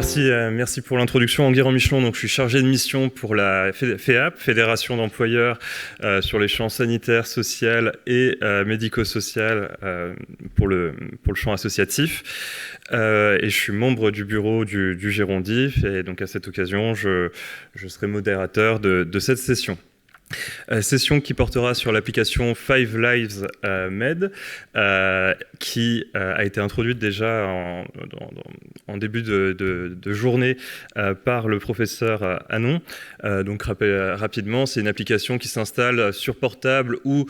Merci pour l'introduction. Enguerrand Michelon, donc je suis chargé de mission pour la FEAP, Fédération d'employeurs sur les champs sanitaires, social et médico-social pour le champ associatif. Et je suis membre du bureau du Gérondif et donc à cette occasion, je serai modérateur de cette session. Session qui portera sur l'application Five Lives Med qui a été introduite déjà en début de journée par le professeur Anon. Donc rapidement, c'est une application qui s'installe sur portable ou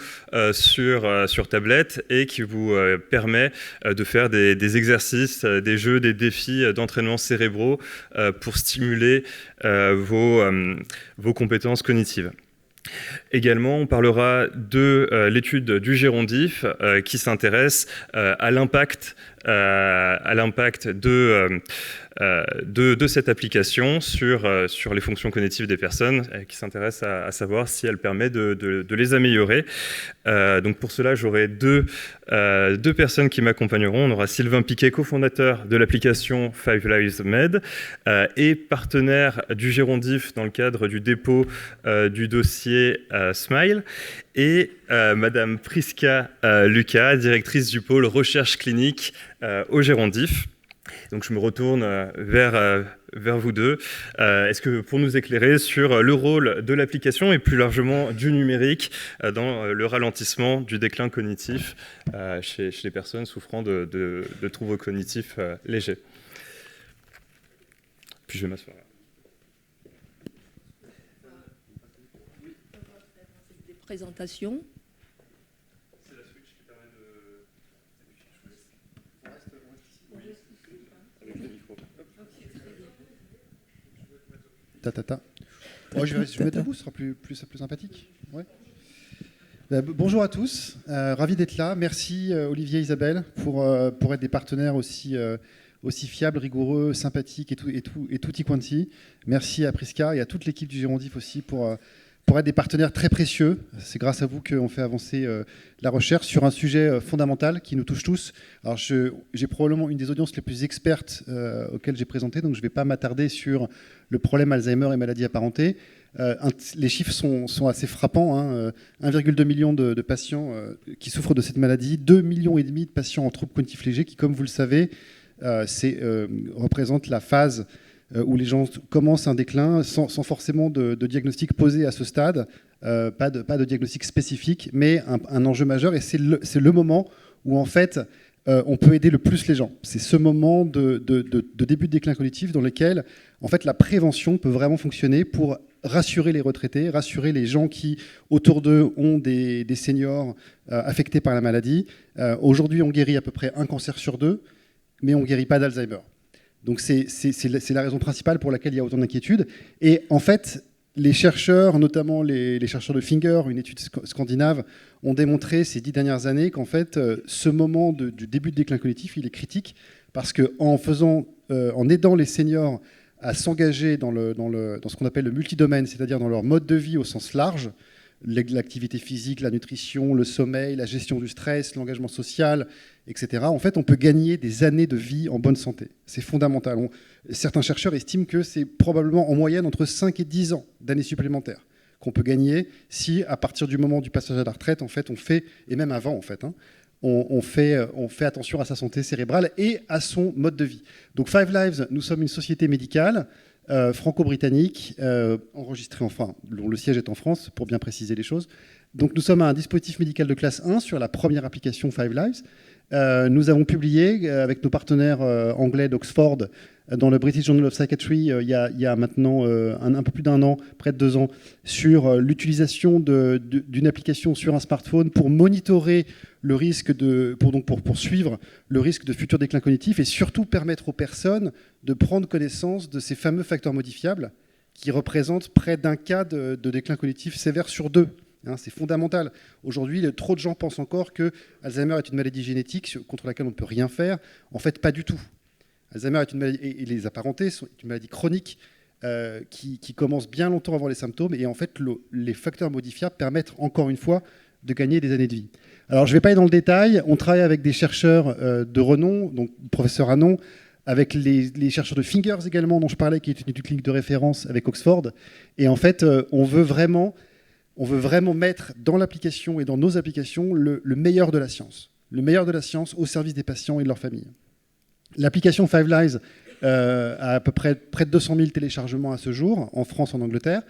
sur tablette et qui vous permet de faire des exercices, des jeux, des défis d'entraînement cérébraux pour stimuler vos compétences cognitives. Également, on parlera de l'étude du Gérondif qui s'intéresse à l'impact de cette application sur les fonctions cognitives des personnes, qui s'intéresse à savoir si elle permet de les améliorer. Donc pour cela, j'aurai deux personnes qui m'accompagneront. On aura Sylvain Piquet, cofondateur de l'application Five Lives Med et partenaire du Gérondif dans le cadre du dépôt du dossier SMILE, et Madame Prisca Lucas, directrice du pôle recherche clinique au Gérondif. Donc je me retourne vers vous deux. Est-ce que pour nous éclairer sur le rôle de l'application et plus largement du numérique dans le ralentissement du déclin cognitif chez les personnes souffrant de troubles cognitifs légers. Puis je vais m'asseoir. Présentation. C'est la switch qui permet de... Avec le micro. Ouais, je vais me mettre à vous, ce sera plus sympathique. Ouais. Bonjour à tous, ravi d'être là. Merci Olivier et Isabelle pour être des partenaires aussi fiables, rigoureux, sympathiques et tutti quanti. Merci à Prisca et à toute l'équipe du Gérondif aussi pour être des partenaires très précieux. C'est grâce à vous qu'on fait avancer la recherche sur un sujet fondamental qui nous touche tous. Alors j'ai probablement une des audiences les plus expertes auxquelles j'ai présenté, donc je ne vais pas m'attarder sur le problème Alzheimer et maladies apparentées. Les chiffres sont assez frappants. 1,2 million de patients qui souffrent de cette maladie, 2,5 millions de patients en troubles cognitifs légers qui, comme vous le savez, représente la phase où les gens commencent un déclin sans forcément de diagnostic posé à ce stade, pas de diagnostic spécifique, mais un enjeu majeur. Et c'est le moment où, en fait, on peut aider le plus les gens. C'est ce moment de début de déclin cognitif dans lequel, en fait, la prévention peut vraiment fonctionner pour rassurer les retraités, rassurer les gens qui, autour d'eux, ont des seniors affectés par la maladie. Aujourd'hui, on guérit à peu près un cancer sur 2, mais on ne guérit pas d'Alzheimer. Donc c'est la raison principale pour laquelle il y a autant d'inquiétudes. Et en fait, les chercheurs, notamment les chercheurs de Finger, une étude scandinave, ont démontré ces 10 dernières années qu'en fait, ce moment du début de déclin cognitif, il est critique parce qu'en aidant les seniors à s'engager dans ce qu'on appelle le multidomaine, c'est-à-dire dans leur mode de vie au sens large, l'activité physique, la nutrition, le sommeil, la gestion du stress, l'engagement social, etc. En fait, on peut gagner des années de vie en bonne santé. C'est fondamental. Certains chercheurs estiment que c'est probablement en moyenne entre 5 et 10 ans d'années supplémentaires qu'on peut gagner si, à partir du moment du passage à la retraite, en fait, on fait, et même avant, en fait, on fait attention à sa santé cérébrale et à son mode de vie. Donc Five Lives, nous sommes une société médicale franco-britannique, enregistrée dont le siège est en France, pour bien préciser les choses. Donc nous sommes un dispositif médical de classe 1 sur la première application Five Lives. Nous avons publié avec nos partenaires anglais d'Oxford dans le British Journal of Psychiatry il y a maintenant un peu plus d'un an, près de 2 ans, sur l'utilisation d'une application sur un smartphone pour monitorer le risque pour suivre le risque de futur déclin cognitif et surtout permettre aux personnes de prendre connaissance de ces fameux facteurs modifiables qui représentent près d'un cas de déclin cognitif sévère sur 2. C'est fondamental. Aujourd'hui, trop de gens pensent encore que Alzheimer est une maladie génétique contre laquelle on ne peut rien faire. En fait, pas du tout. Alzheimer est une maladie, et les apparentés sont une maladie chronique qui commence bien longtemps avant les symptômes. Et en fait, les facteurs modifiables permettent encore une fois de gagner des années de vie. Alors, je ne vais pas aller dans le détail. On travaille avec des chercheurs de renom, donc le professeur Anon, avec les chercheurs de Fingers également, dont je parlais, qui est une étude clinique de référence avec Oxford. Et en fait, on veut vraiment mettre dans l'application et dans nos applications le meilleur de la science. Le meilleur de la science au service des patients et de leurs familles. L'application Five Lives a à peu près près de 200 000 téléchargements à ce jour, en France, en Angleterre.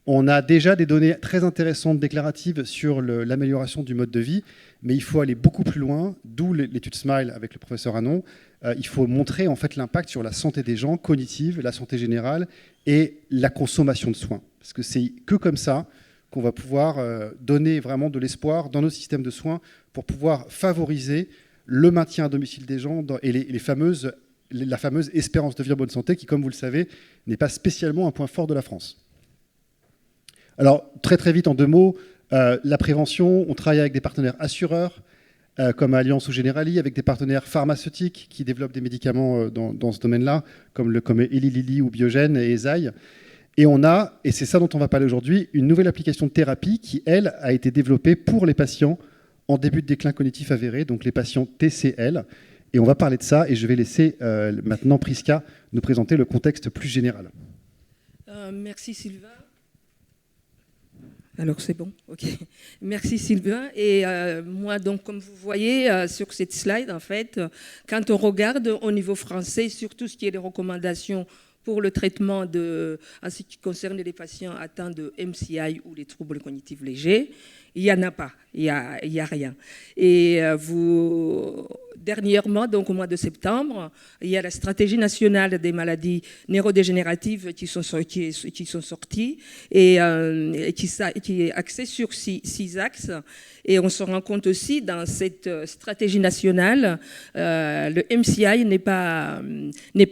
On a déjà des données très intéressantes, déclaratives, sur l'amélioration du mode de vie, mais il faut aller beaucoup plus loin, d'où l'étude SMILE avec le professeur Hanon. Il faut montrer en fait l'impact sur la santé des gens, cognitive, la santé générale et la consommation de soins. Parce que c'est que comme ça qu'on va pouvoir donner vraiment de l'espoir dans nos systèmes de soins pour pouvoir favoriser le maintien à domicile des gens et la fameuse espérance de vie en bonne santé qui, comme vous le savez, n'est pas spécialement un point fort de la France. Alors, très très vite, en 2 mots, la prévention, on travaille avec des partenaires assureurs, comme Allianz ou Generali, avec des partenaires pharmaceutiques qui développent des médicaments dans ce domaine-là, comme Eli Lilly ou Biogen et Eisai. Et on a, et c'est ça dont on va parler aujourd'hui, une nouvelle application de thérapie qui, elle, a été développée pour les patients en début de déclin cognitif avéré, donc les patients TCL. Et on va parler de ça, et je vais laisser maintenant Prisca nous présenter le contexte plus général. Merci Sylvain. Alors c'est bon, ok. Merci Sylvain. Et moi, donc, comme vous voyez sur cette slide, en fait, quand on regarde au niveau français, surtout ce qui est les recommandations pour le traitement en ce qui concerne les patients atteints de MCI ou les troubles cognitifs légers, il n'y en a pas, il n'y a rien. Et dernièrement, donc au mois de septembre, il y a la stratégie nationale des maladies neurodégénératives qui sont sorties et qui est axée sur 6 axes. Et on se rend compte aussi dans cette stratégie nationale, le MCI n'est pas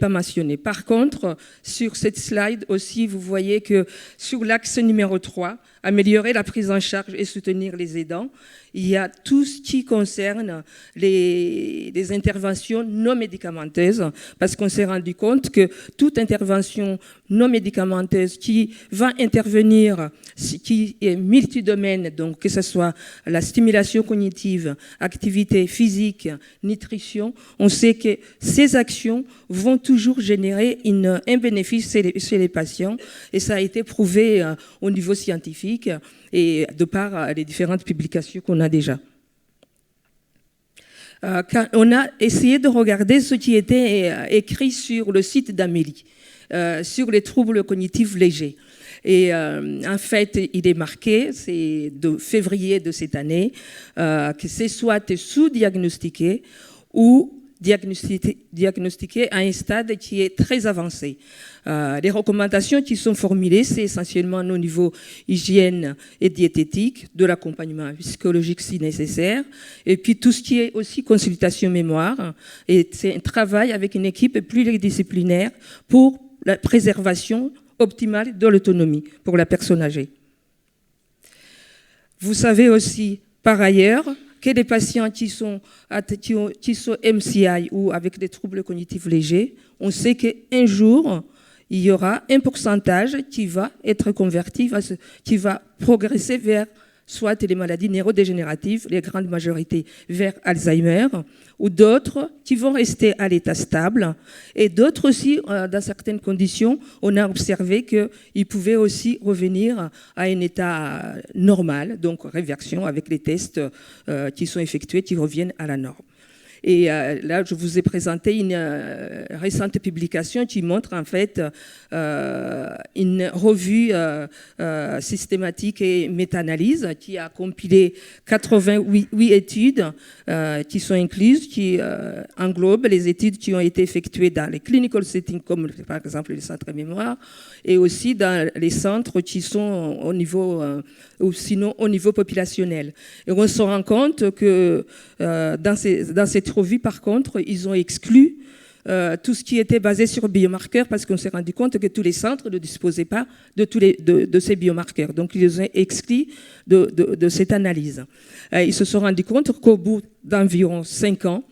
mentionné. Par contre, sur cette slide aussi, vous voyez que sur l'axe numéro 3, améliorer la prise en charge et soutenir les aidants, il y a tout ce qui concerne les interventions non médicamenteuses, parce qu'on s'est rendu compte que toute intervention non médicamenteuse qui va intervenir, qui est multidomaine, donc que ce soit la stimulation cognitive, activité physique, nutrition, on sait que ces actions vont toujours générer un bénéfice chez les patients, et ça a été prouvé au niveau scientifique et de par les différentes publications qu'on a déjà. On a essayé de regarder ce qui était écrit sur le site d'Amélie, sur les troubles cognitifs légers. Et en fait, il est marqué, c'est de février de cette année, que c'est soit sous-diagnostiqué ou diagnostiqué à un stade qui est très avancé. Les recommandations qui sont formulées, c'est essentiellement au niveau hygiène et diététique, de l'accompagnement psychologique si nécessaire, et puis tout ce qui est aussi consultation mémoire. Et c'est un travail avec une équipe pluridisciplinaire pour la préservation optimale de l'autonomie pour la personne âgée. Vous savez aussi, par ailleurs, que les patients qui sont MCI ou avec des troubles cognitifs légers, on sait qu'un jour, il y aura un pourcentage qui va être converti, qui va progresser vers soit les maladies neurodégénératives, les grandes majorités vers Alzheimer, ou d'autres qui vont rester à l'état stable, et d'autres aussi, dans certaines conditions, on a observé qu'ils pouvaient aussi revenir à un état normal, donc réversion avec les tests qui sont effectués, qui reviennent à la norme. Et là, je vous ai présenté une récente publication qui montre en fait une revue systématique et méta-analyse qui a compilé 88 études qui sont incluses, qui englobent les études qui ont été effectuées dans les clinical settings, comme par exemple les centres mémoire, et aussi dans les centres qui sont au niveau, ou sinon au niveau populationnel. Et on se rend compte que dans cette revue, par contre, ils ont exclu tout ce qui était basé sur biomarqueurs parce qu'on s'est rendu compte que tous les centres ne disposaient pas de ces biomarqueurs. Donc, ils les ont exclus de cette analyse. Ils se sont rendus compte qu'au bout d'environ 5 ans,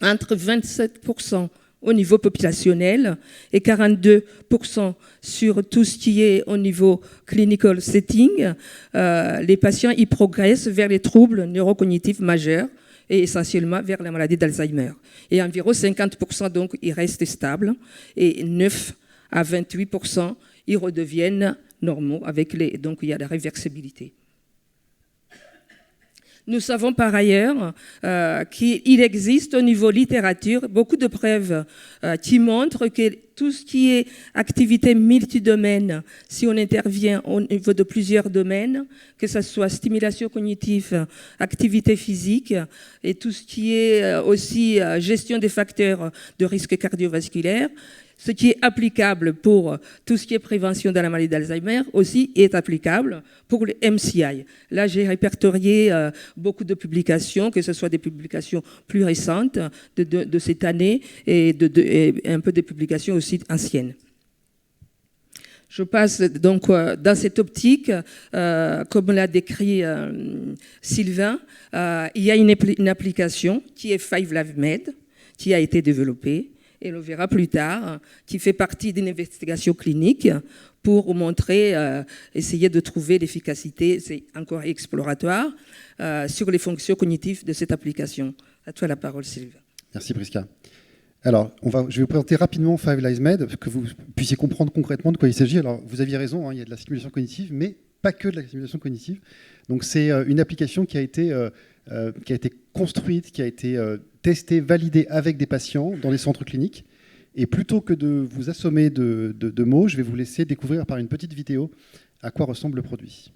entre 27% au niveau populationnel et 42% sur tout ce qui est au niveau clinical setting, les patients y progressent vers les troubles neurocognitifs majeurs et essentiellement vers la maladie d'Alzheimer. Et environ 50%, donc, ils restent stables, et 9 à 28%, ils redeviennent normaux, donc il y a la réversibilité. Nous savons par ailleurs qu'il existe au niveau littérature beaucoup de preuves qui montrent que tout ce qui est activité multidomaine, si on intervient au niveau de plusieurs domaines, que ce soit stimulation cognitive, activité physique et tout ce qui est aussi gestion des facteurs de risque cardiovasculaire, ce qui est applicable pour tout ce qui est prévention de la maladie d'Alzheimer aussi est applicable pour le MCI. Là, j'ai répertorié beaucoup de publications, que ce soit des publications plus récentes de cette année et un peu des publications aussi anciennes. Je passe donc dans cette optique, comme l'a décrit Sylvain, il y a une application qui est 5LiveMed, qui a été développée, et on le verra plus tard, qui fait partie d'une investigation clinique pour montrer, essayer de trouver l'efficacité, c'est encore exploratoire, sur les fonctions cognitives de cette application. À toi la parole, Sylvain. Merci Prisca. Alors, je vais vous présenter rapidement 5LiveMed, que vous puissiez comprendre concrètement de quoi il s'agit. Alors, vous aviez raison, hein, il y a de la stimulation cognitive, mais pas que de la stimulation cognitive. Donc, c'est une application qui a été construite, qui a été testée, validée avec des patients dans des centres cliniques. Et plutôt que de vous assommer de mots, je vais vous laisser découvrir par une petite vidéo à quoi ressemble le produit.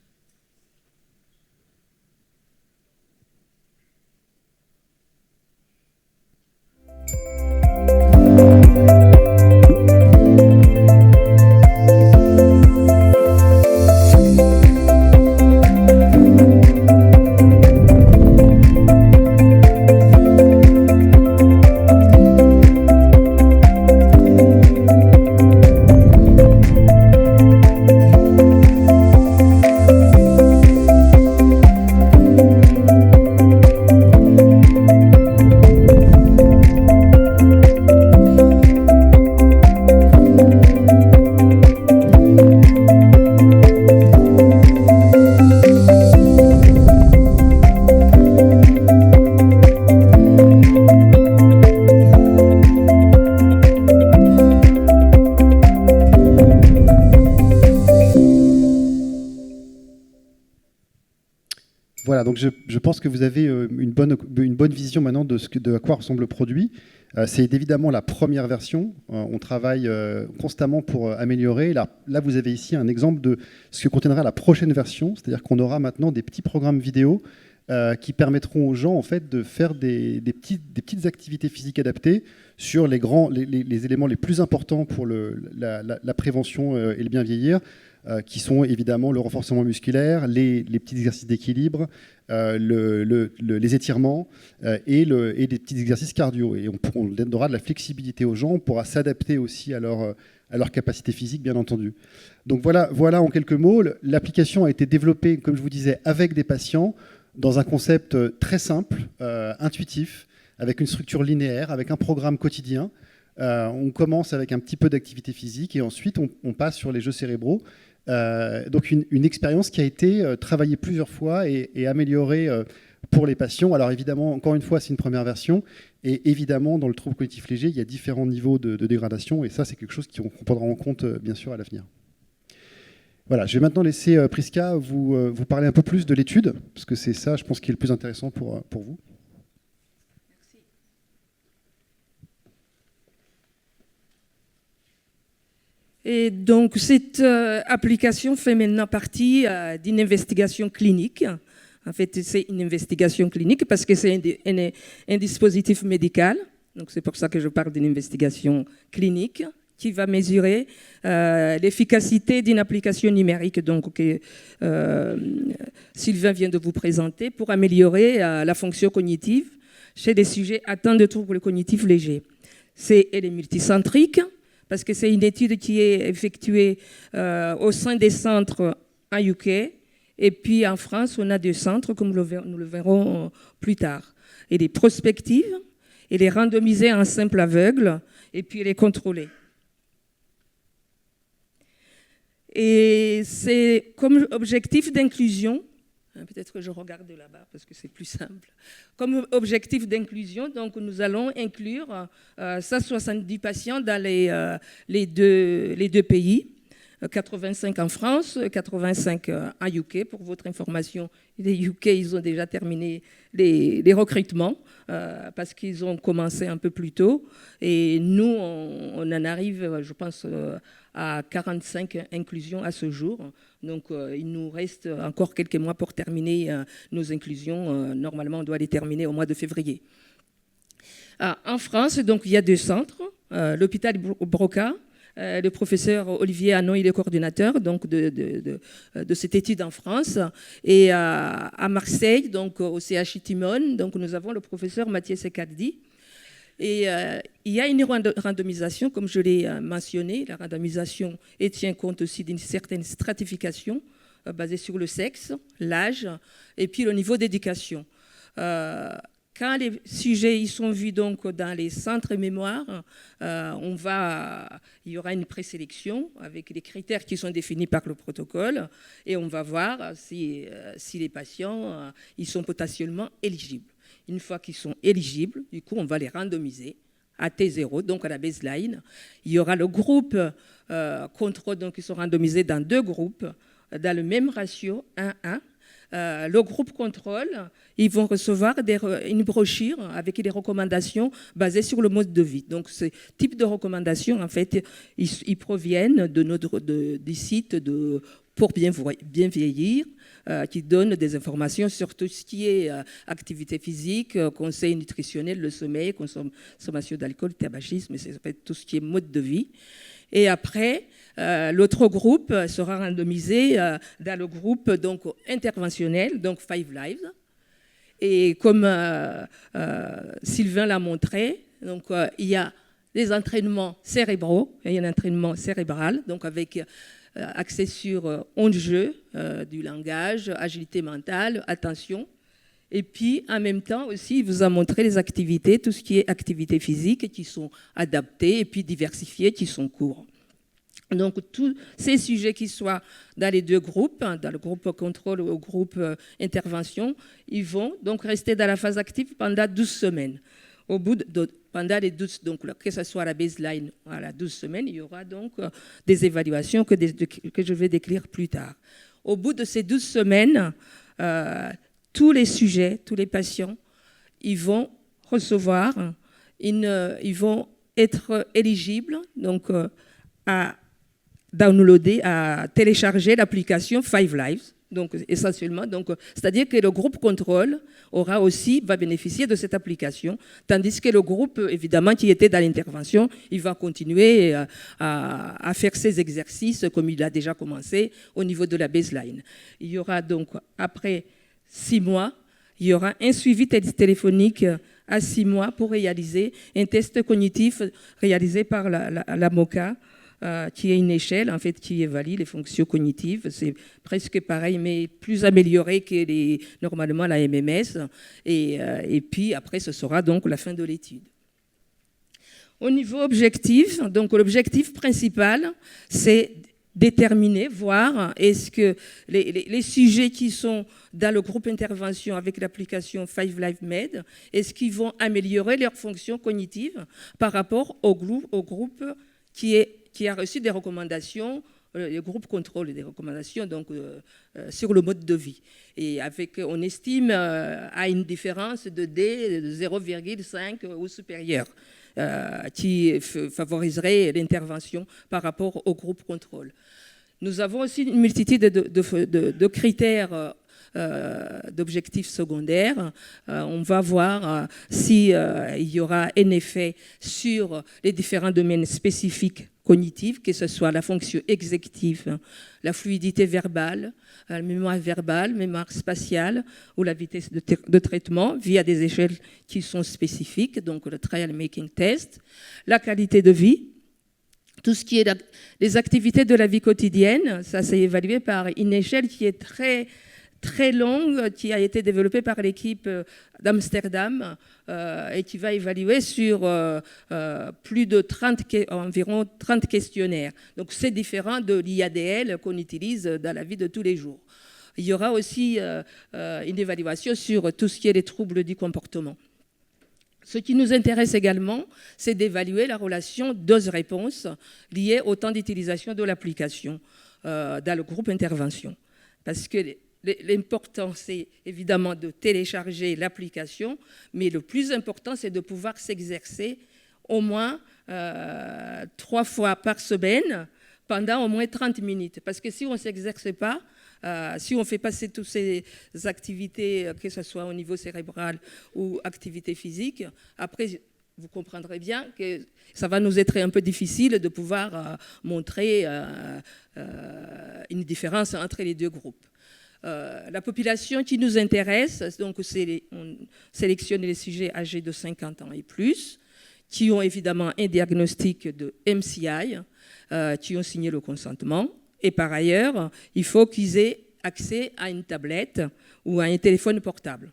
Voilà, donc je pense que vous avez une bonne vision maintenant de à quoi ressemble le produit. C'est évidemment la première version. On travaille constamment pour améliorer. Là, vous avez ici un exemple de ce que contiendra la prochaine version, c'est-à-dire qu'on aura maintenant des petits programmes vidéo qui permettront aux gens en fait, de faire des petites activités physiques adaptées sur les éléments les plus importants pour la prévention et le bien vieillir, qui sont évidemment le renforcement musculaire, les petits exercices d'équilibre, les étirements et des petits exercices cardio. Et on donnera de la flexibilité aux gens, on pourra s'adapter aussi à leur capacité physique, bien entendu. Donc voilà en quelques mots, l'application a été développée, comme je vous disais, avec des patients, dans un concept très simple, intuitif, avec une structure linéaire, avec un programme quotidien. On commence avec un petit peu d'activité physique et ensuite on passe sur les jeux cérébraux. Donc une expérience qui a été travaillée plusieurs fois et améliorée pour les patients. Alors évidemment, encore une fois, c'est une première version. Et évidemment, dans le trouble cognitif léger, il y a différents niveaux de dégradation. Et ça, c'est quelque chose qu'on prendra en compte, bien sûr, à l'avenir. Voilà, je vais maintenant laisser Prisca vous parler un peu plus de l'étude, parce que c'est ça, je pense, qui est le plus intéressant pour vous. Merci. Et donc, cette application fait maintenant partie d'une investigation clinique. En fait, c'est une investigation clinique parce que c'est un dispositif médical. Donc, c'est pour ça que je parle d'une investigation clinique qui va mesurer l'efficacité d'une application numérique donc, que Sylvain vient de vous présenter pour améliorer la fonction cognitive chez des sujets atteints de troubles cognitifs légers. Elle est multicentrique parce que c'est une étude qui est effectuée au sein des centres en UK et puis en France, on a 2 centres, comme nous le verrons plus tard. Elle est prospective, elle est randomisée en simple aveugle et puis elle est contrôlée. Et c'est comme objectif d'inclusion Peut-être que je regarde là-bas parce que c'est plus simple. Comme objectif d'inclusion, donc nous allons inclure 170 patients dans les deux pays. 85 en France, 85 en UK. Pour votre information, les UK, ils ont déjà terminé les recrutements parce qu'ils ont commencé un peu plus tôt. Et nous, on en arrive, je pense, à 45 inclusions à ce jour. Donc, il nous reste encore quelques mois pour terminer nos inclusions. Normalement, on doit les terminer au mois de février. En France, donc, il y a 2 centres. L'hôpital Broca. Le professeur Olivier Hanon, il est coordinateur donc, de cette étude en France. Et à Marseille, donc, au CHI Timone, donc, nous avons le professeur Mathieu Sekardi. Et il y a une randomisation, comme je l'ai mentionné. La randomisation tient compte aussi d'une certaine stratification basée sur le sexe, l'âge et puis le niveau d'éducation. Quand les sujets ils sont vus donc dans les centres mémoire, il y aura une présélection avec les critères qui sont définis par le protocole et on va voir si les patients ils sont potentiellement éligibles. Une fois qu'ils sont éligibles, du coup, on va les randomiser à T0, donc à la baseline. Il y aura le groupe contrôle, donc ils sont randomisés dans 2 groupes, dans le même ratio 1-1. Le groupe contrôle, ils vont recevoir une brochure avec des recommandations basées sur le mode de vie. Donc, ce type de recommandations, en fait, ils proviennent des sites pour bien vieillir, qui donnent des informations sur tout ce qui est activité physique, conseil nutritionnel, le sommeil, consommation d'alcool, tabagisme, c'est en fait tout ce qui est mode de vie. Et après, l'autre groupe sera randomisé dans le groupe donc, interventionnel, donc Five Lives. Et comme Sylvain l'a montré, donc, il y a des entraînements cérébraux, il y a un entraînement cérébral, donc avec axé sur 11 jeux, du langage, agilité mentale, attention. Et puis, en même temps aussi, il vous a montré les activités, tout ce qui est activités physiques qui sont adaptées et puis diversifiées, qui sont courts. Donc, tous ces sujets qui soient dans les 2 groupes, dans le groupe contrôle ou le groupe intervention, ils vont donc rester dans la phase active pendant 12 semaines. Pendant les 12, donc, que ce soit à la baseline ou à la 12 semaines, il y aura donc des évaluations que je vais décrire plus tard. Au bout de ces 12 semaines, tous les sujets, tous les patients, ils vont recevoir, ils vont être éligibles donc, à downloader, à télécharger l'application Five Lives. Donc, essentiellement, donc, c'est-à-dire que le groupe contrôle va bénéficier de cette application, tandis que le groupe, évidemment, qui était dans l'intervention, il va continuer à faire ses exercices comme il a déjà commencé au niveau de la baseline. Il y aura donc, après 6 mois, il y aura un suivi téléphonique à 6 mois pour réaliser un test cognitif réalisé par la MOCA, qui est une échelle en fait, qui évalue les fonctions cognitives. C'est presque pareil, mais plus amélioré que normalement la MMS. Et puis après, ce sera donc la fin de l'étude. Au niveau objectif, donc l'objectif principal, c'est déterminer, voir est-ce que les sujets qui sont dans le groupe intervention avec l'application Five Lives Med, est-ce qu'ils vont améliorer leurs fonctions cognitives par rapport au groupe qui a reçu des recommandations, le groupe contrôle des recommandations donc, sur le mode de vie. Et on estime à une différence de D de 0,5 ou supérieur, qui favoriserait l'intervention par rapport au groupe contrôle. Nous avons aussi une multitude de critères d'objectifs secondaires. On va voir s'il y aura un effet sur les différents domaines spécifiques cognitifs, que ce soit la fonction exécutive, la fluidité verbale, la mémoire spatiale ou la vitesse de traitement via des échelles qui sont spécifiques, donc le trial making test, la qualité de vie, tout ce qui est les activités de la vie quotidienne, ça c'est évalué par une échelle qui est très longue, qui a été développée par l'équipe d'Amsterdam et qui va évaluer sur plus de environ 30 questionnaires. Donc c'est différent de l'IADL qu'on utilise dans la vie de tous les jours. il y aura aussi une évaluation sur tout ce qui est les troubles du comportement. Ce qui nous intéresse également, c'est d'évaluer la relation dose-réponse liée au temps d'utilisation de l'application dans le groupe intervention. Parce que l'important, c'est évidemment de télécharger l'application, mais le plus important, c'est de pouvoir s'exercer au moins 3 fois par semaine pendant au moins 30 minutes. Parce que si on ne s'exerce pas, si on fait passer toutes ces activités, que ce soit au niveau cérébral ou activité physique, après, vous comprendrez bien que ça va nous être un peu difficile de pouvoir montrer une différence entre les deux groupes. La population qui nous intéresse, donc on sélectionne les sujets âgés de 50 ans et plus, qui ont évidemment un diagnostic de MCI, qui ont signé le consentement. Et par ailleurs, il faut qu'ils aient accès à une tablette ou à un téléphone portable.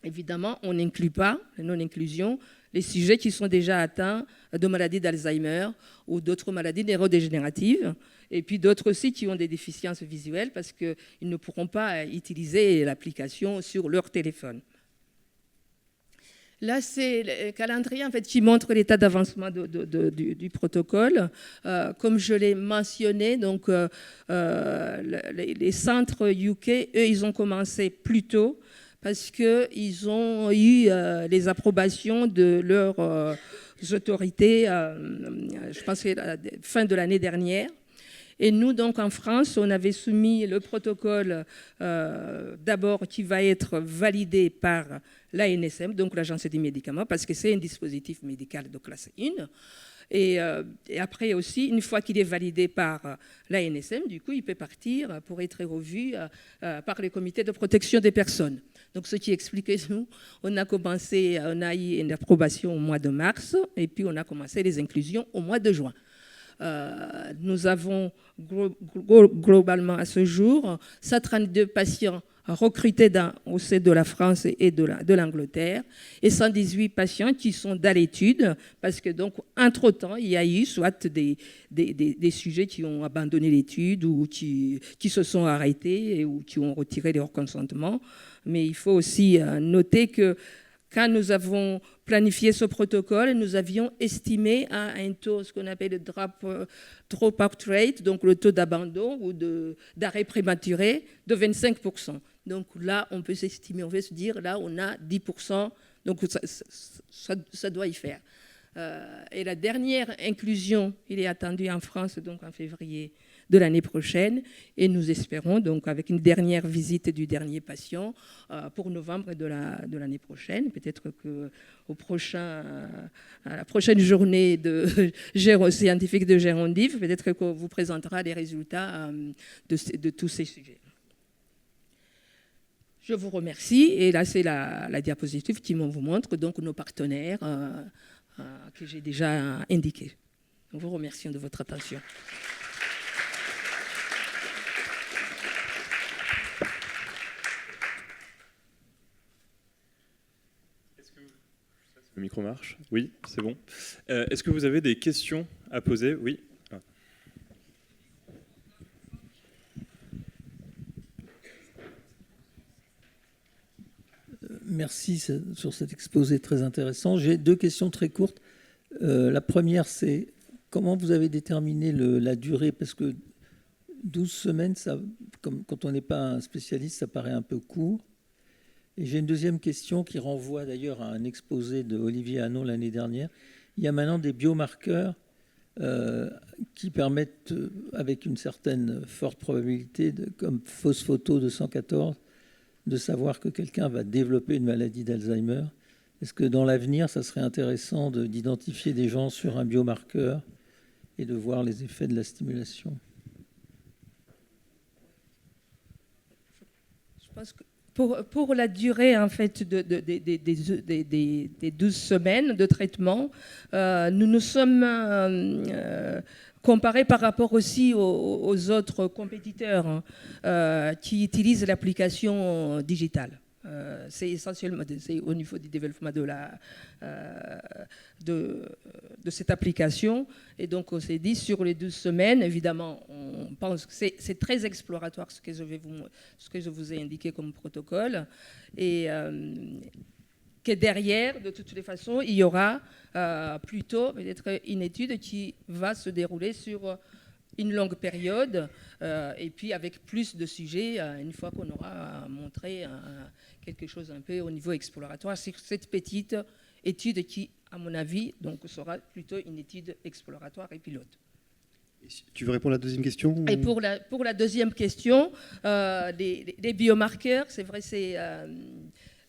Évidemment, on n'inclut pas, la non-inclusion, les sujets qui sont déjà atteints de maladies d'Alzheimer ou d'autres maladies neurodégénératives, et puis d'autres aussi qui ont des déficiences visuelles parce qu'ils ne pourront pas utiliser l'application sur leur téléphone. Là, c'est le calendrier en fait, qui montre l'état d'avancement du protocole. Comme je l'ai mentionné, donc, les centres UK, eux, ils ont commencé plus tôt parce qu'ils ont eu les approbations de leurs autorités, je pense que la fin de l'année dernière. Et nous, donc, en France, on avait soumis le protocole d'abord qui va être validé par l'ANSM, donc l'Agence du médicament, parce que c'est un dispositif médical de classe 1. Et après aussi, une fois qu'il est validé par l'ANSM, du coup, il peut partir pour être revu par les comités de protection des personnes. Donc, ce qui explique que nous, on a eu une approbation au mois de mars, et puis on a commencé les inclusions au mois de juin. Nous avons globalement à ce jour 132 patients recrutés au sein de la France et de l'Angleterre et 118 patients qui sont dans l'étude parce que donc entre-temps il y a eu soit des sujets qui ont abandonné l'étude ou qui se sont arrêtés ou qui ont retiré leur consentement. Mais il faut aussi noter que quand nous avons planifié ce protocole, nous avions estimé à un taux, ce qu'on appelle le drop-out rate, donc le taux d'abandon ou d'arrêt prématuré de 25%. Donc là, on peut s'estimer, on peut se dire, là, on a 10%, donc ça doit y faire. Et la dernière inclusion, il est attendu en France, donc en février de l'année prochaine, et nous espérons, donc avec une dernière visite du dernier patient pour novembre de l'année prochaine. Peut-être à la prochaine journée scientifique de Gérondive, peut-être qu'on vous présentera les résultats de tous ces sujets. Je vous remercie, et là c'est la diapositive qui vous montre donc nos partenaires que j'ai déjà indiqués. Nous vous remercions de votre attention. Le micro marche? Oui, c'est bon. Est-ce que vous avez des questions à poser? Oui. Ah. Merci sur cet exposé très intéressant. J'ai 2 questions très courtes. La première, c'est comment vous avez déterminé la durée? Parce que 12 semaines, quand on n'est pas un spécialiste, ça paraît un peu court. Et j'ai une deuxième question qui renvoie d'ailleurs à un exposé de Olivier Hanon l'année dernière. Il y a maintenant des biomarqueurs qui permettent, avec une certaine forte probabilité, comme phosphoto 214, de savoir que quelqu'un va développer une maladie d'Alzheimer. Est-ce que dans l'avenir, ça serait intéressant d'identifier des gens sur un biomarqueur et de voir les effets de la stimulation? Je pense que pour la durée en fait des 12 semaines de traitement, nous nous sommes comparés par rapport aussi aux autres compétiteurs qui utilisent l'application digitale. c'est essentiellement au niveau du développement de cette application. Et donc, on s'est dit, sur les 12 semaines, évidemment, on pense que c'est très exploratoire ce que je vous ai indiqué comme protocole. Et que derrière, de toutes les façons, il y aura plutôt peut-être une étude qui va se dérouler sur une longue période, et puis avec plus de sujets, une fois qu'on aura montré quelque chose un peu au niveau exploratoire. C'est cette petite étude qui, à mon avis, donc, sera plutôt une étude exploratoire et pilote. Tu veux répondre à la deuxième question? Et pour la deuxième question, les biomarqueurs, c'est vrai, c'est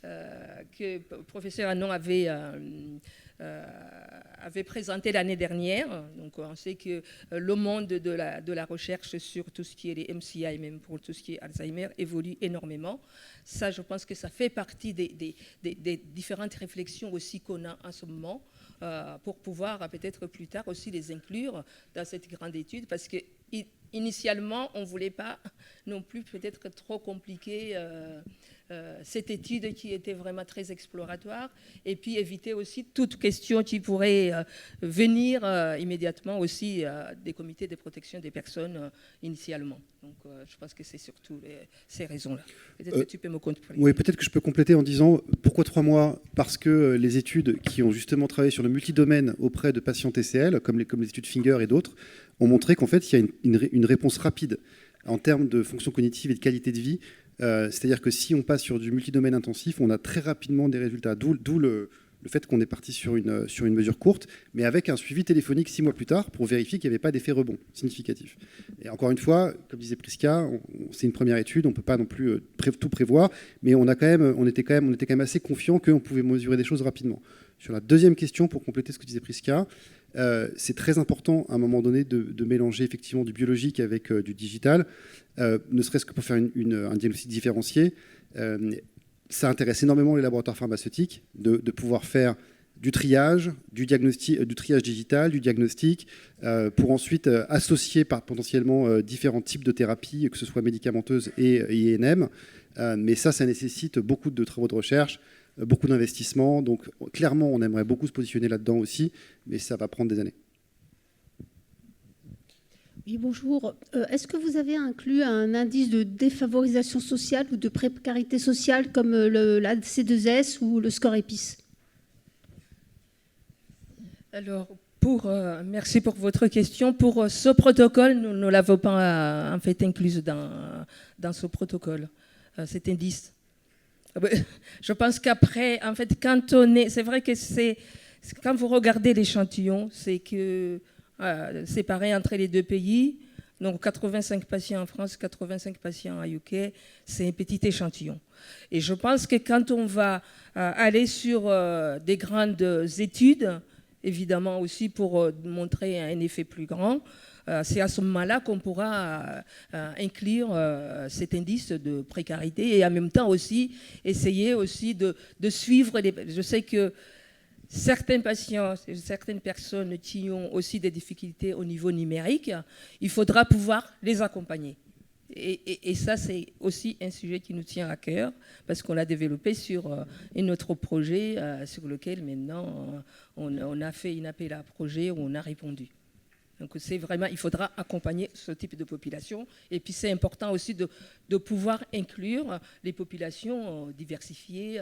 que le professeur Anon avait présenté l'année dernière. Donc on sait que le monde de la recherche sur tout ce qui est les MCI, même pour tout ce qui est Alzheimer, évolue énormément. Ça, je pense que ça fait partie des différentes réflexions aussi qu'on a en ce moment, pour pouvoir peut-être plus tard aussi les inclure dans cette grande étude, parce que initialement, on ne voulait pas non plus peut-être trop compliquer cette étude qui était vraiment très exploratoire, et puis éviter aussi toute question qui pourrait venir immédiatement aussi des comités de protection des personnes initialement. Donc je pense que c'est surtout ces raisons-là. Peut-être que tu peux me compléter. Oui, peut-être que je peux compléter en disant pourquoi 3 mois? Parce que les études qui ont justement travaillé sur le multidomaine auprès de patients TCL, comme les études Finger et d'autres, ont montré qu'en fait, il y a une réponse rapide en termes de fonction cognitive et de qualité de vie. C'est-à-dire que si on passe sur du multidomaine intensif, on a très rapidement des résultats. D'où le fait qu'on est parti sur une mesure courte, mais avec un suivi téléphonique 6 mois plus tard pour vérifier qu'il n'y avait pas d'effet rebond significatif. Et encore une fois, comme disait Prisca, c'est une première étude, on ne peut pas non plus tout prévoir, mais on était quand même assez confiant qu'on pouvait mesurer des choses rapidement. Sur la deuxième question, pour compléter ce que disait Prisca, c'est très important à un moment donné de mélanger effectivement du biologique avec du digital, ne serait-ce que pour faire un diagnostic différencié. Ça intéresse énormément les laboratoires pharmaceutiques de pouvoir faire du triage, du triage digital, du diagnostic, pour ensuite associer potentiellement différents types de thérapies, que ce soit médicamenteuses et INM. Mais ça nécessite beaucoup de travaux de recherche, beaucoup d'investissements. Donc clairement, on aimerait beaucoup se positionner là-dedans aussi, mais ça va prendre des années. Oui, bonjour. Est-ce que vous avez inclus un indice de défavorisation sociale ou de précarité sociale comme la C2S ou le score EPIS? Alors, merci pour votre question. Pour ce protocole, nous ne l'avons pas en fait incluse dans ce protocole, cet indice. Je pense qu'après, en fait, c'est vrai que quand vous regardez l'échantillon, c'est que séparé entre les deux pays, donc 85 patients en France, 85 patients en UK, c'est un petit échantillon. Et je pense que quand on va aller sur des grandes études, évidemment aussi pour montrer un effet plus grand, c'est à ce moment-là qu'on pourra inclure cet indice de précarité et en même temps aussi essayer aussi de suivre. Je sais que certains patients, certaines personnes qui ont aussi des difficultés au niveau numérique, il faudra pouvoir les accompagner. Et ça, c'est aussi un sujet qui nous tient à cœur parce qu'on l'a développé sur un autre projet sur lequel maintenant on a fait un appel à projet où on a répondu. Donc c'est vraiment, il faudra accompagner ce type de population. Et puis c'est important aussi de pouvoir inclure les populations diversifiées,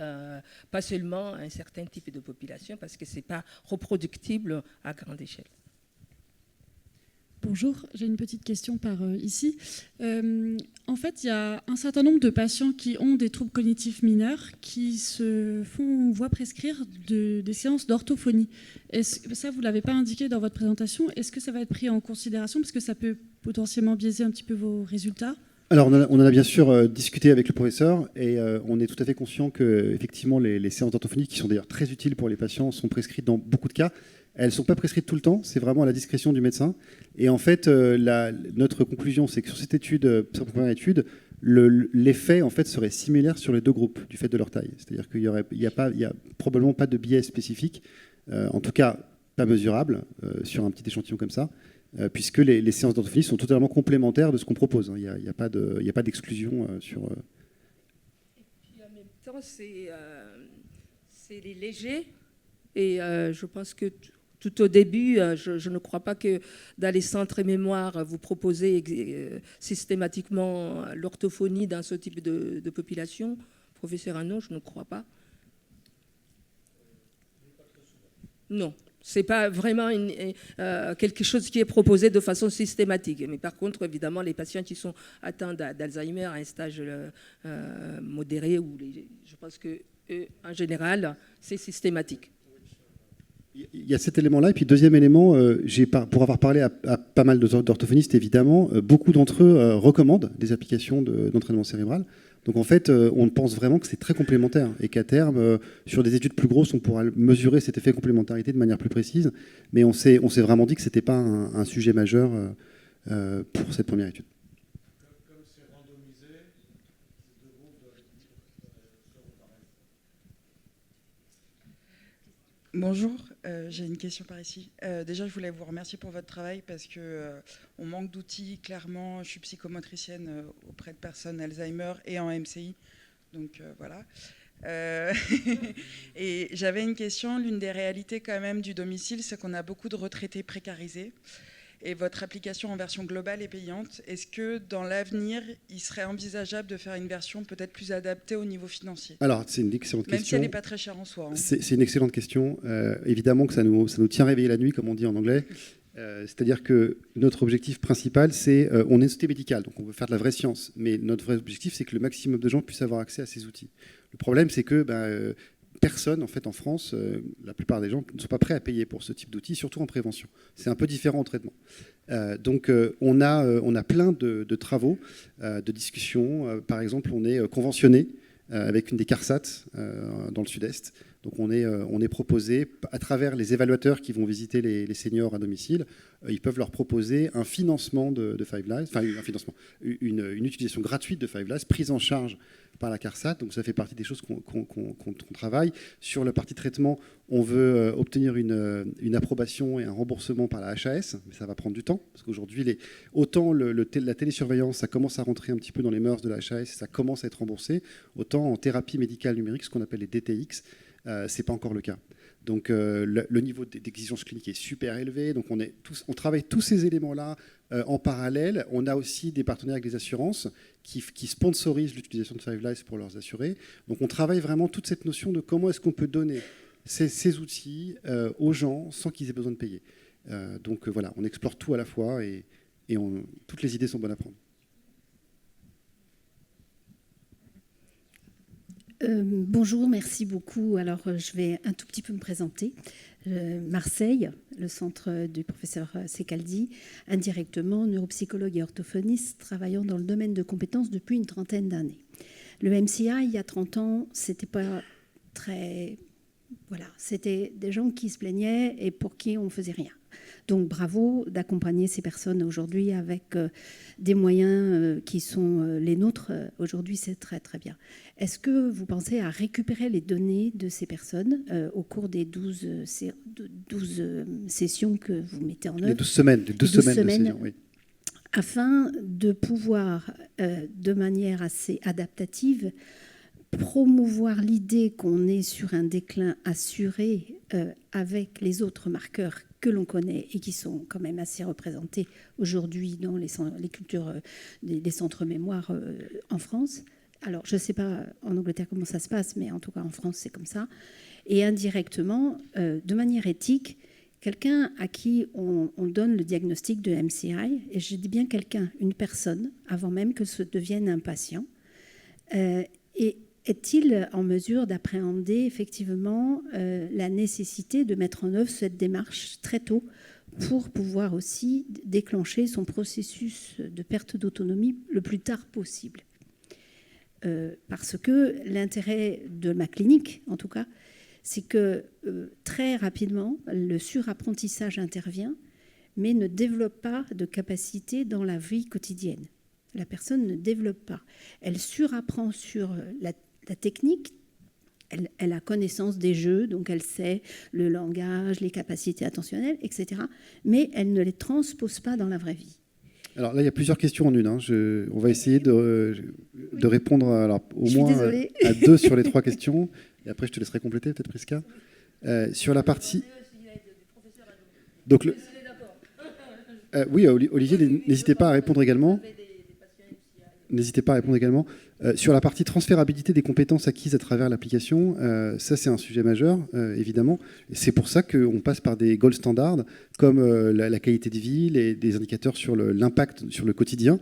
pas seulement un certain type de population, parce que ce n'est pas reproductible à grande échelle. Bonjour, j'ai une petite question par ici. En fait, il y a un certain nombre de patients qui ont des troubles cognitifs mineurs qui se voient prescrire des séances d'orthophonie. Ça, vous ne l'avez pas indiqué dans votre présentation. Est-ce que ça va être pris en considération parce que ça peut potentiellement biaiser un petit peu vos résultats? Alors, on en a bien sûr discuté avec le professeur et on est tout à fait conscient que effectivement, les séances d'orthophonie, qui sont d'ailleurs très utiles pour les patients, sont prescrites dans beaucoup de cas. Elles ne sont pas prescrites tout le temps, c'est vraiment à la discrétion du médecin. Et en fait, notre conclusion, c'est que sur cette première étude, l'effet en fait, serait similaire sur les deux groupes, du fait de leur taille. C'est-à-dire qu'il n'y a probablement pas de biais spécifique, en tout cas pas mesurable, sur un petit échantillon comme ça, puisque les séances d'orthophonie sont totalement complémentaires de ce qu'on propose. Il n'y a pas d'exclusion sur... l'instant, c'est les légers. Et je pense que tout au début, je ne crois pas que dans les centres et mémoires, vous proposez systématiquement l'orthophonie dans ce type de population. Professeur Arnaud, je ne crois pas. Non, ce n'est pas vraiment quelque chose qui est proposé de façon systématique. Mais par contre, évidemment, les patients qui sont atteints d'Alzheimer à un stage modéré, je pense que en général, c'est systématique. Il y a cet élément-là. Et puis, deuxième élément, pour avoir parlé à pas mal d'orthophonistes, évidemment, beaucoup d'entre eux recommandent des applications d'entraînement cérébral. Donc, en fait, on pense vraiment que c'est très complémentaire et qu'à terme, sur des études plus grosses, on pourra mesurer cet effet complémentarité de manière plus précise. Mais on s'est vraiment dit que ce n'était pas un sujet majeur pour cette première étude. Comme c'est randomisé, ces deux groupes seront pareils. Bonjour, j'ai une question par ici. Déjà, je voulais vous remercier pour votre travail parce qu'on manque d'outils, clairement. Je suis psychomotricienne auprès de personnes Alzheimer et en MCI, donc voilà. Et j'avais une question. L'une des réalités quand même du domicile, c'est qu'on a beaucoup de retraités précarisés. Et votre application en version globale est payante. Est-ce que dans l'avenir, il serait envisageable de faire une version peut-être plus adaptée au niveau financier ? Alors, c'est une excellente question. Même si elle n'est pas très chère en soi. Hein. C'est une excellente question. Évidemment que ça nous tient réveillé la nuit, comme on dit en anglais. C'est-à-dire que notre objectif principal, c'est... on est une société médicale, donc on veut faire de la vraie science. Mais notre vrai objectif, c'est que le maximum de gens puissent avoir accès à ces outils. Le problème, c'est que... personne, en fait, en France, la plupart des gens ne sont pas prêts à payer pour ce type d'outils, surtout en prévention. C'est un peu différent en traitement. Donc, on a plein de travaux, de discussions. Par exemple, on est conventionné avec une des CARSAT dans le sud-est. Donc, on est proposé, à travers les évaluateurs qui vont visiter les seniors à domicile, ils peuvent leur proposer un financement de Five Lives, enfin, un financement, une utilisation gratuite de Five Lives, prise en charge par la CARSAT. Donc ça fait partie des choses qu'on travaille. Sur la partie traitement, on veut obtenir une approbation et un remboursement par la HAS, mais ça va prendre du temps, parce qu'aujourd'hui, autant la télésurveillance, ça commence à rentrer un petit peu dans les mœurs de la HAS, ça commence à être remboursé, autant en thérapie médicale numérique, ce qu'on appelle les DTX, c'est pas encore le cas. Donc le niveau d'exigence clinique est super élevé. Donc on travaille tous ces éléments-là en parallèle. On a aussi des partenaires avec les assurances qui sponsorisent l'utilisation de Five Lives pour leurs assurés. Donc on travaille vraiment toute cette notion de comment est-ce qu'on peut donner ces outils aux gens sans qu'ils aient besoin de payer. Donc voilà, on explore tout à la fois et toutes les idées sont bonnes à prendre. Bonjour, merci beaucoup. Alors, je vais un tout petit peu me présenter. Marseille, le centre du professeur Secaldi, indirectement neuropsychologue et orthophoniste, travaillant dans le domaine de compétences depuis une trentaine d'années. Le MCI, il y a 30 ans, c'était pas très... Voilà, c'était des gens qui se plaignaient et pour qui on ne faisait rien. Donc bravo d'accompagner ces personnes aujourd'hui avec des moyens qui sont les nôtres. Aujourd'hui, c'est très très bien. Est-ce que vous pensez à récupérer les données de ces personnes au cours des 12 sessions que vous mettez en œuvre ? Les 12 semaines, de sessions, oui. Afin de pouvoir, de manière assez adaptative, promouvoir l'idée qu'on est sur un déclin assuré avec les autres marqueurs que l'on connaît et qui sont quand même assez représentés aujourd'hui dans les cultures des centres mémoire en France. Alors, je ne sais pas en Angleterre comment ça se passe, mais en tout cas en France, c'est comme ça. Et indirectement, de manière éthique, quelqu'un à qui on donne le diagnostic de MCI, et je dis bien quelqu'un, une personne, avant même que ce devienne un patient, est-il en mesure d'appréhender effectivement la nécessité de mettre en œuvre cette démarche très tôt pour pouvoir aussi déclencher son processus de perte d'autonomie le plus tard possible ? Parce que l'intérêt de ma clinique, en tout cas, c'est que très rapidement, le surapprentissage intervient, mais ne développe pas de capacité dans la vie quotidienne. La personne ne développe pas. Elle surapprend sur la technique, elle a connaissance des jeux, donc elle sait le langage, les capacités attentionnelles, etc. Mais elle ne les transpose pas dans la vraie vie. Alors là, il y a plusieurs questions en une. On va essayer de répondre au moins à 2 sur les 3 questions. Et après, je te laisserai compléter, peut-être, Prisca. Sur la partie... Donc, oui, Olivier, n'hésitez pas à répondre également. Sur la partie transférabilité des compétences acquises à travers l'application, ça c'est un sujet majeur, évidemment. Et c'est pour ça qu'on passe par des gold standards comme la qualité de vie, des indicateurs sur l'impact sur le quotidien,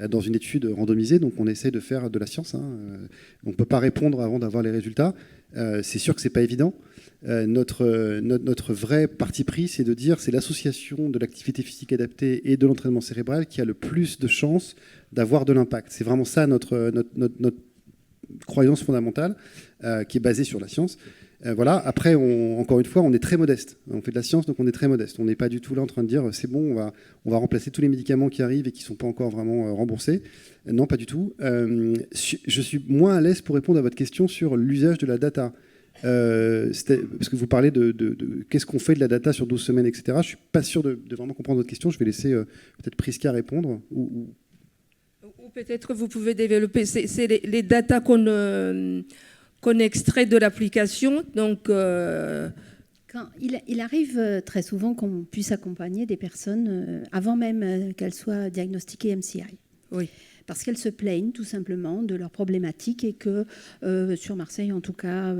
dans une étude randomisée. Donc on essaie de faire de la science. On ne peut pas répondre avant d'avoir les résultats. C'est sûr que ce n'est pas évident. Notre vrai parti pris, c'est de dire c'est l'association de l'activité physique adaptée et de l'entraînement cérébral qui a le plus de chances d'avoir de l'impact. C'est vraiment ça notre croyance fondamentale qui est basée sur la science. Voilà. Après, encore une fois, on est très modeste. On fait de la science, donc on est très modeste. On n'est pas du tout là en train de dire c'est bon, on va remplacer tous les médicaments qui arrivent et qui ne sont pas encore vraiment remboursés. Non, pas du tout. Je suis moins à l'aise pour répondre à votre question sur l'usage de la data. Parce que vous parlez de qu'est-ce qu'on fait de la data sur 12 semaines, etc. Je ne suis pas sûr de vraiment comprendre votre question. Je vais laisser peut-être Prisca répondre. Ou peut-être vous pouvez développer. C'est les datas qu'on extrait de l'application. Donc, Quand il arrive très souvent qu'on puisse accompagner des personnes avant même qu'elles soient diagnostiquées MCI. Oui. Parce qu'elles se plaignent tout simplement de leurs problématiques et que, sur Marseille en tout cas,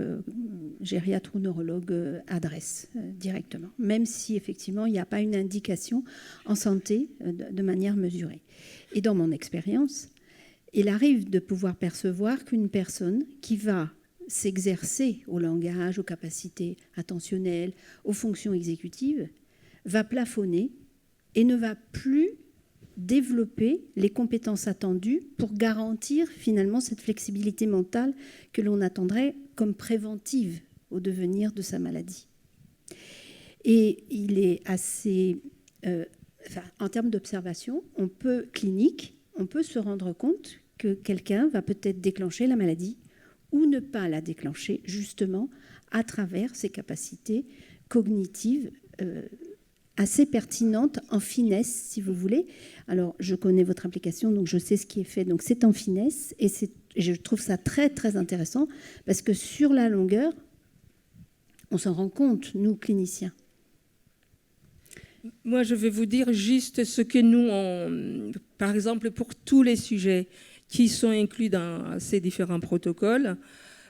gériatre ou neurologue adresse directement, même si effectivement il n'y a pas une indication en santé de manière mesurée. Et dans mon expérience, il arrive de pouvoir percevoir qu'une personne qui va s'exercer au langage, aux capacités attentionnelles, aux fonctions exécutives, va plafonner et ne va plus développer les compétences attendues pour garantir finalement cette flexibilité mentale que l'on attendrait comme préventive au devenir de sa maladie. Et il est assez... en termes d'observation, clinique, on peut se rendre compte que quelqu'un va peut-être déclencher la maladie ou ne pas la déclencher justement à travers ses capacités cognitives assez pertinente, en finesse, si vous voulez. Alors, je connais votre application, donc je sais ce qui est fait. Donc, c'est en finesse et je trouve ça très, très intéressant parce que sur la longueur, on s'en rend compte, nous, cliniciens. Moi, je vais vous dire juste ce que nous, par exemple, pour tous les sujets qui sont inclus dans ces différents protocoles,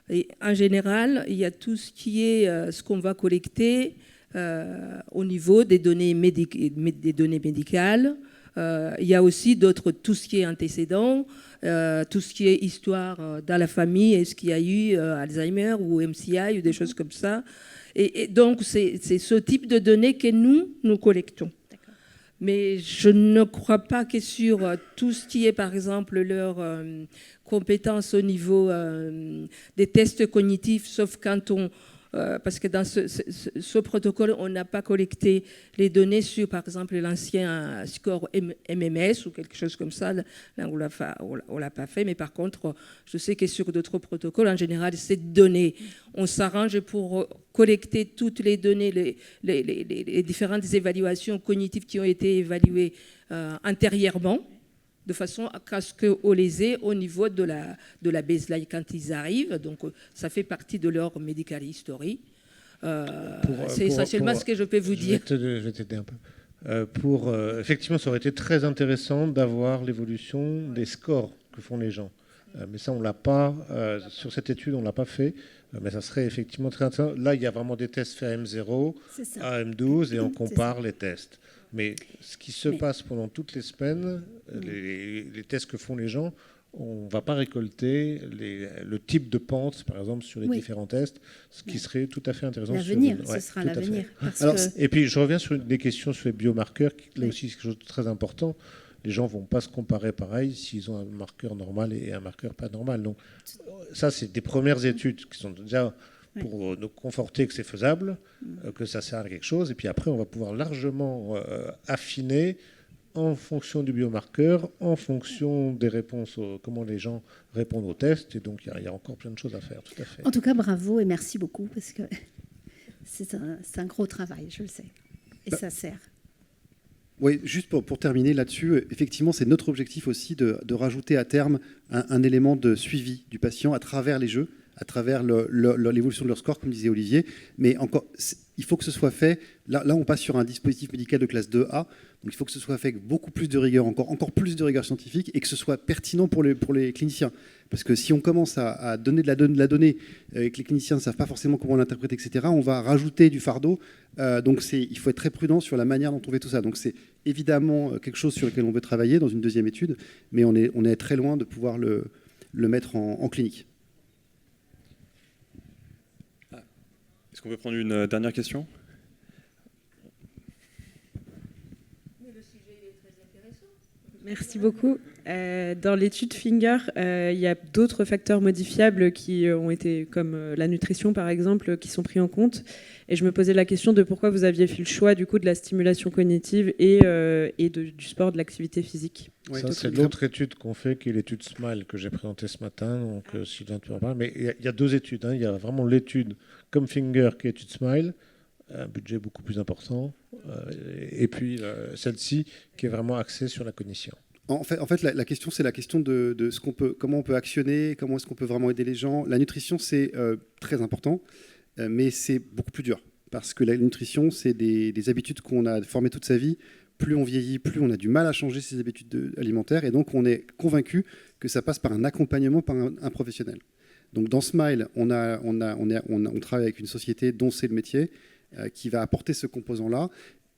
et en général, il y a tout ce qui est ce qu'on va collecter au niveau des données médicales. Il y a aussi tout ce qui est antécédent, tout ce qui est histoire dans la famille, est-ce qu'il y a eu Alzheimer ou MCI ou des choses comme ça. Et donc, c'est ce type de données que nous collectons. Mais je ne crois pas que sur tout ce qui est, par exemple, leurs compétences au niveau des tests cognitifs, sauf quand parce que dans ce protocole, on n'a pas collecté les données sur, par exemple, l'ancien score MMS ou quelque chose comme ça. Là, on ne l'a pas fait. Mais par contre, je sais que sur d'autres protocoles, en général, ces données, on s'arrange pour collecter toutes les données, les différentes évaluations cognitives qui ont été évaluées antérieurement, de façon à ce qu'on les ait au niveau de la baseline quand ils arrivent. Donc, ça fait partie de leur medical history. C'est essentiellement ce que je peux vous dire. Je vais t'aider un peu. Effectivement, ça aurait été très intéressant d'avoir l'évolution des scores que font les gens. Mais ça, on l'a pas, sur cette étude, on ne l'a pas fait. Mais ça serait effectivement très intéressant. Là, il y a vraiment des tests faits à M0, à M12, et on compare les tests. Mais ce qui se passe pendant toutes les semaines, les tests que font les gens, on ne va pas récolter le type de pente, par exemple, sur les différents tests, ce qui serait tout à fait intéressant. L'avenir, ce sera l'avenir. Et puis, je reviens sur des questions sur les biomarqueurs, qui là aussi, c'est quelque chose de très important. Les gens ne vont pas se comparer pareil s'ils ont un marqueur normal et un marqueur pas normal. Donc, ça, c'est des premières études qui sont déjà pour nous conforter que c'est faisable, que ça sert à quelque chose. Et puis après, on va pouvoir largement affiner en fonction du biomarqueur, en fonction des réponses, comment les gens répondent aux tests. Et donc, il y a encore plein de choses à faire, tout à fait. En tout cas, bravo et merci beaucoup, parce que c'est un gros travail, je le sais. Et ça sert. Oui, juste pour terminer là-dessus, effectivement, c'est notre objectif aussi de rajouter à terme un élément de suivi du patient à travers les jeux, à travers l'évolution de leur score, comme disait Olivier. Mais encore, il faut que ce soit fait. Là, on passe sur un dispositif médical de classe 2A. Donc, il faut que ce soit fait avec beaucoup plus de rigueur, encore plus de rigueur scientifique, et que ce soit pertinent pour les cliniciens. Parce que si on commence à donner de la donnée et que les cliniciens ne savent pas forcément comment l'interpréter, etc., on va rajouter du fardeau. Donc, il faut être très prudent sur la manière dont on fait tout ça. Donc, c'est évidemment quelque chose sur lequel on veut travailler dans une deuxième étude, mais on est très loin de pouvoir le mettre en clinique. Est-ce qu'on peut prendre une dernière question ? Merci beaucoup. Dans l'étude Finger, il y a d'autres facteurs modifiables qui ont été, comme la nutrition par exemple, qui sont pris en compte. Et je me posais la question de pourquoi vous aviez fait le choix du coup de la stimulation cognitive et du sport, de l'activité physique. Oui, ça, c'est l'autre étude qu'on fait, qui est l'étude SMILE que j'ai présentée ce matin. Donc, Sylvain, tu en parles. Mais il y a deux études. Il y a vraiment l'étude comme Finger, qui est l'étude SMILE, un budget beaucoup plus important, et puis celle-ci qui est vraiment axée sur la cognition. En fait, la question, c'est la question de comment on peut actionner, comment est-ce qu'on peut vraiment aider les gens. La nutrition, c'est très important, mais c'est beaucoup plus dur. Parce que la nutrition, c'est des habitudes qu'on a formées toute sa vie. Plus on vieillit, plus on a du mal à changer ses habitudes alimentaires. Et donc, on est convaincu que ça passe par un accompagnement par un professionnel. Donc, dans Smile, on travaille avec une société dont c'est le métier, qui va apporter ce composant-là.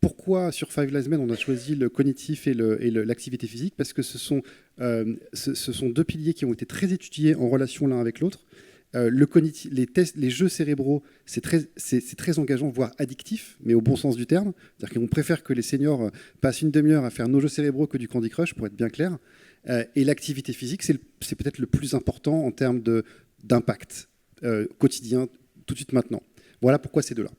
Pourquoi sur Five Last Men on a choisi le cognitif et l'activité physique ? Parce que ce sont deux piliers qui ont été très étudiés en relation l'un avec l'autre. Les jeux cérébraux, c'est très engageant, voire addictif, mais au bon sens du terme. C'est-à-dire qu'on préfère que les seniors passent une demi-heure à faire nos jeux cérébraux que du Candy Crush, pour être bien clair. Et l'activité physique, c'est peut-être le plus important en termes d'impact quotidien, tout de suite maintenant. Voilà pourquoi ces deux-là.